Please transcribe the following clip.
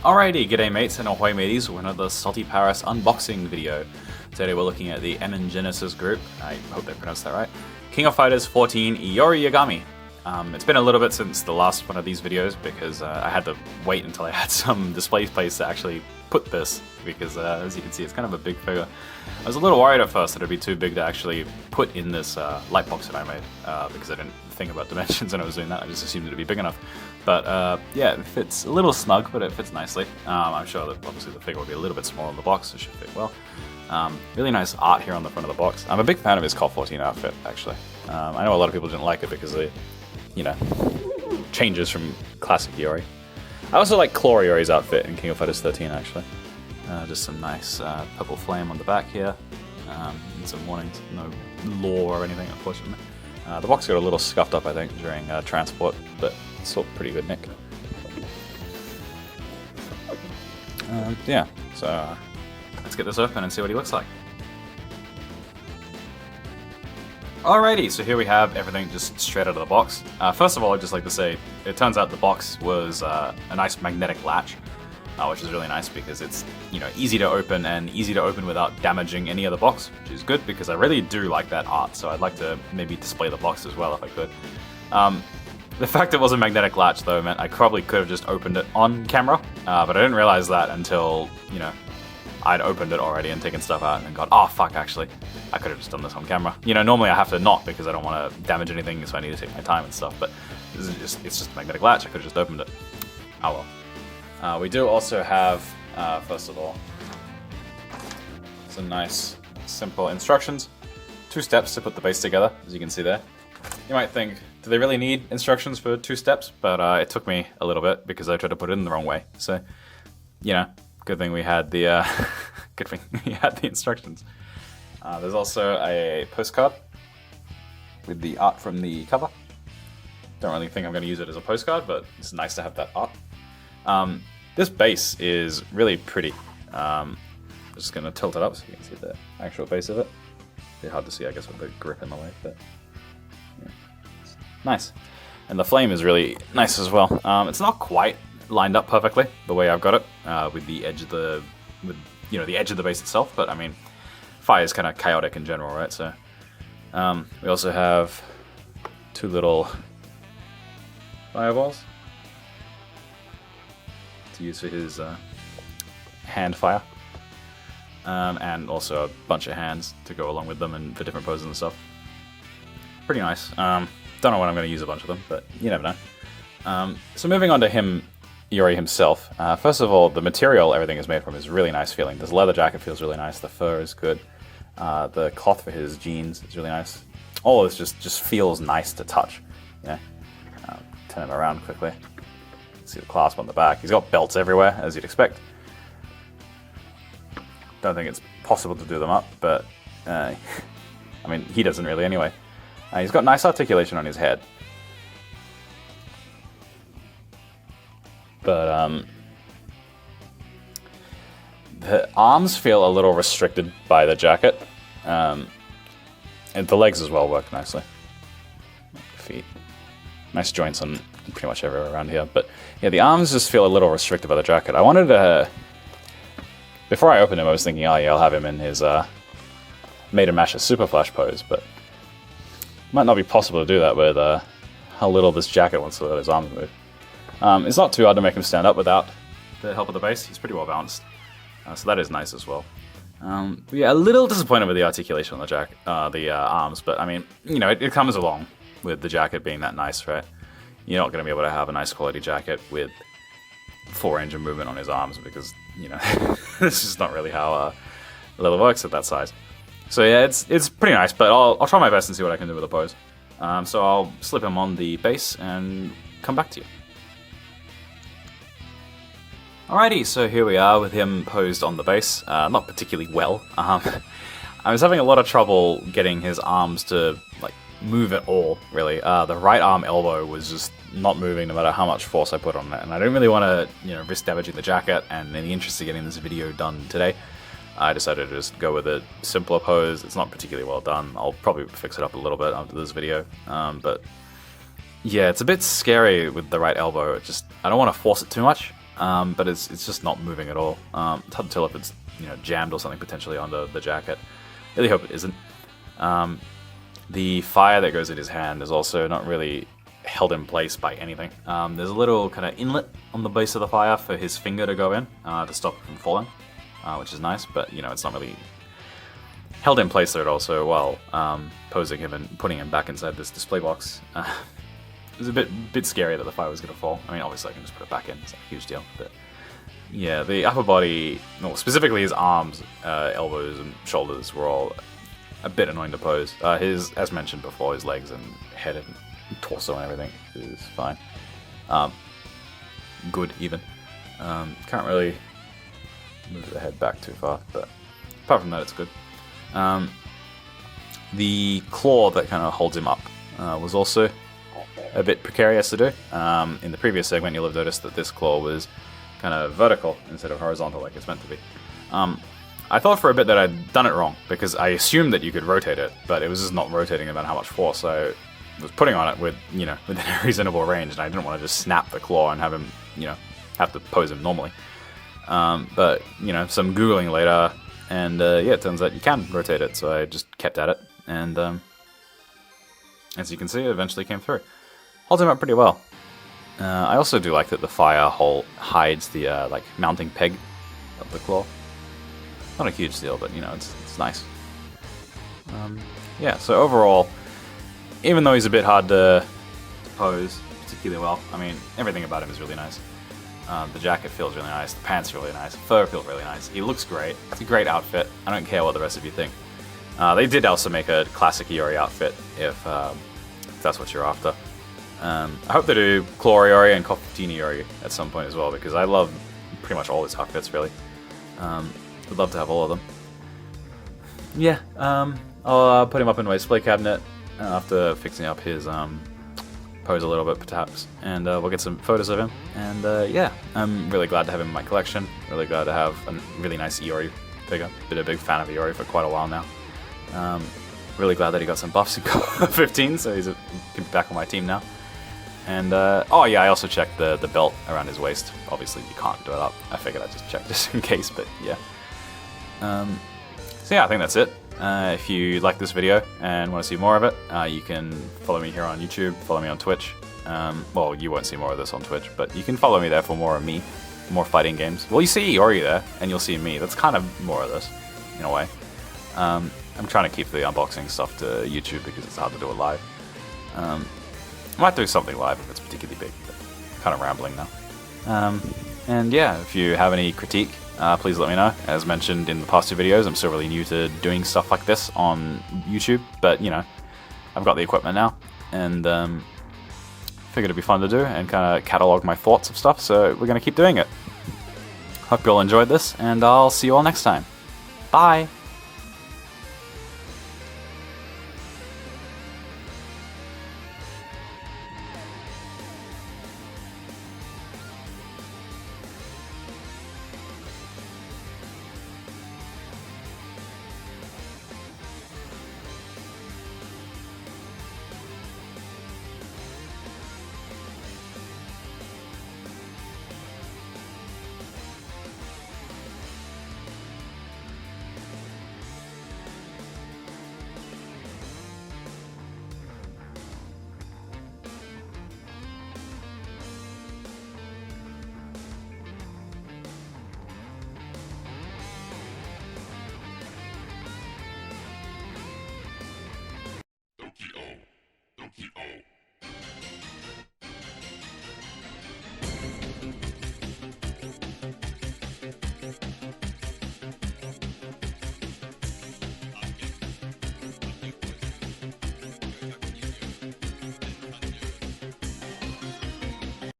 Alrighty, g'day mates and ahoy mateys, we're another Salty Paris unboxing video. Today we're looking at the Emen Genesis group, I hope they pronounced that right, KOF14 Iori Yagami. It's been a little bit since the last one of these videos because I had to wait until I had some display space to actually put this because as you can see it's kind of a big figure. I was a little worried at first that it'd be too big to actually put in this light box that I made because I didn't think about dimensions when I was doing that, I just assumed it'd be big enough. But yeah, it fits a little snug, but it fits nicely. I'm sure that obviously the figure will be a little bit smaller in the box, so it should fit well. Really nice art here on the front of the box. I'm a big fan of his KOF14 outfit, actually. I know a lot of people didn't like it because it, you know, changes from classic Iori. I also like Claw Iori's outfit in King of Fighters 13, actually. Just some nice purple flame on the back here, and some warnings. No lore or anything, unfortunately. The box got a little scuffed up, I think, during transport, but it's still pretty good nick. Yeah, so let's get this open and see what he looks like. Alrighty, so here we have everything just straight out of the box. First of all, I'd just like to say, it turns out the box was a nice magnetic latch, which is really nice because it's, you know, easy to open and easy to open without damaging any other box, which is good because I really do like that art, so I'd like to maybe display the box as well if I could. The fact it was a magnetic latch though meant I probably could have just opened it on camera, but I didn't realize that until, you know, I'd opened it already and taken stuff out and gone, oh fuck, actually, I could have just done this on camera. You know, normally I have to not because I don't want to damage anything, so I need to take my time and stuff, but this is just, it's just a magnetic latch, I could have just opened it. Oh well. We do also have, first of all, some nice, simple instructions. 2 steps to put the base together, as you can see there. You might think, do they really need instructions for 2 steps? But it took me a little bit because I tried to put it in the wrong way. So, you know, good thing we had the good thing we had the instructions. There's also a postcard with the art from the cover. Don't really think I'm going to use it as a postcard, but it's nice to have that art. This base is really pretty. I'm just going to tilt it up so you can see the actual base of it. A bit hard to see, I guess, with the grip in the way, but yeah. Nice. And the flame is really nice as well. It's not quite lined up perfectly the way I've got it with the edge of the, the edge of the base itself. But I mean, fire is kind of chaotic in general, right? So we also have 2 little fireballs to use for his hand fire, and also a bunch of hands to go along with them and for different poses and stuff. Pretty nice. Don't know when I'm going to use a bunch of them, but you never know. So moving on to him, Iori himself. First of all, the material everything is made from is really nice feeling. This leather jacket feels really nice. The fur is good. The cloth for his jeans is really nice. All of this just feels nice to touch. You know? Turn him around quickly. See the clasp on the back. He's got belts everywhere, as you'd expect. Don't think it's possible to do them up, but I mean, he doesn't really anyway. He's got nice articulation on his head. But the arms feel a little restricted by the jacket. And the legs as well work nicely. Feet. Nice joints on pretty much everywhere around here. But yeah, the arms just feel a little restricted by the jacket. I wanted to... Before I opened him, I was thinking, oh yeah, I'll have him in his Made and Masher Super Flash pose, but it might not be possible to do that with how little this jacket wants to let his arms move. It's not too hard to make him stand up without the help of the base. He's pretty well balanced, so that is nice as well. Yeah, a little disappointed with the articulation on the arms, but I mean, you know, it comes along with the jacket being that nice, right? You're not going to be able to have a nice quality jacket with 4 range of movement on his arms because, you know, this is not really how leather works at that size. So yeah, it's pretty nice, but I'll try my best and see what I can do with the pose. So I'll slip him on the base and come back to you. Alrighty, so here we are with him posed on the base. Not particularly well. I was having a lot of trouble getting his arms to like move at all, really. The right arm elbow was just not moving no matter how much force I put on it, and I didn't really want to, you know, risk damaging the jacket, and in the interest of getting this video done today, I decided to just go with a simpler pose. It's not particularly well done. I'll probably fix it up a little bit after this video, but yeah, it's a bit scary with the right elbow. I don't want to force it too much, but it's just not moving at all. It's hard to tell if it's jammed or something potentially under the jacket. Really hope it isn't. The fire that goes in his hand is also not really held in place by anything. There's a little kind of inlet on the base of the fire for his finger to go in to stop it from falling, which is nice, but it's not really held in place there at all. So while posing him and putting him back inside this display box, it was a bit scary that the fire was going to fall. I mean, obviously I can just put it back in, it's not a huge deal, but yeah, the upper body, no, specifically his arms, elbows and shoulders were all a bit annoying to pose. As mentioned before, his legs and head and torso and everything is fine. Good even. Can't really move the head back too far, but apart from that, it's good. The claw that kind of holds him up was also a bit precarious to do. In the previous segment, you'll have noticed that this claw was kind of vertical instead of horizontal like it's meant to be. I thought for a bit that I'd done it wrong, because I assumed that you could rotate it, but it was just not rotating about how much force. So I was putting on it with, within a reasonable range, and I didn't want to just snap the claw and have him, have to pose him normally. But, some Googling later, and yeah, it turns out you can rotate it, so I just kept at it, and as you can see, it eventually came through. Holds him up pretty well. I also do like that the fire hole hides the, mounting peg of the claw. Not a huge deal, but, it's nice. Yeah, so overall, even though he's a bit hard to pose particularly well, I mean, everything about him is really nice. The jacket feels really nice, the pants are really nice, the fur feels really nice, he looks great, it's a great outfit, I don't care what the rest of you think. They did also make a classic Iori outfit, if that's what you're after. I hope they do Claw Iori and KOF14 Iori at some point as well, because I love pretty much all his outfits, really. Would love to have all of them. Yeah, I'll put him up in my display cabinet after fixing up his pose a little bit, perhaps, and we'll get some photos of him. And yeah, I'm really glad to have him in my collection. Really glad to have a really nice Iori figure. Been a big fan of Iori for quite a while now. Really glad that he got some buffs in KOF15, so he can be back on my team now. And oh yeah, I also checked the belt around his waist. Obviously, you can't do it up. I figured I'd just check just in case, but yeah. So yeah, I think that's it. If you like this video and want to see more of it, you can follow me here on YouTube, follow me on Twitch. Well, you won't see more of this on Twitch, but you can follow me there for more of me, more fighting games. Well, you see Iori there, and you'll see me. That's kind of more of this, in a way. I'm trying to keep the unboxing stuff to YouTube because it's hard to do it live. I might do something live if it's particularly big, but kind of rambling now. And yeah, if you have any critique, please let me know. As mentioned in the past two videos, I'm still really new to doing stuff like this on YouTube, but I've got the equipment now, and figured it'd be fun to do and kind of catalog my thoughts of stuff, so we're going to keep doing it. Hope you all enjoyed this, and I'll see you all next time. Bye!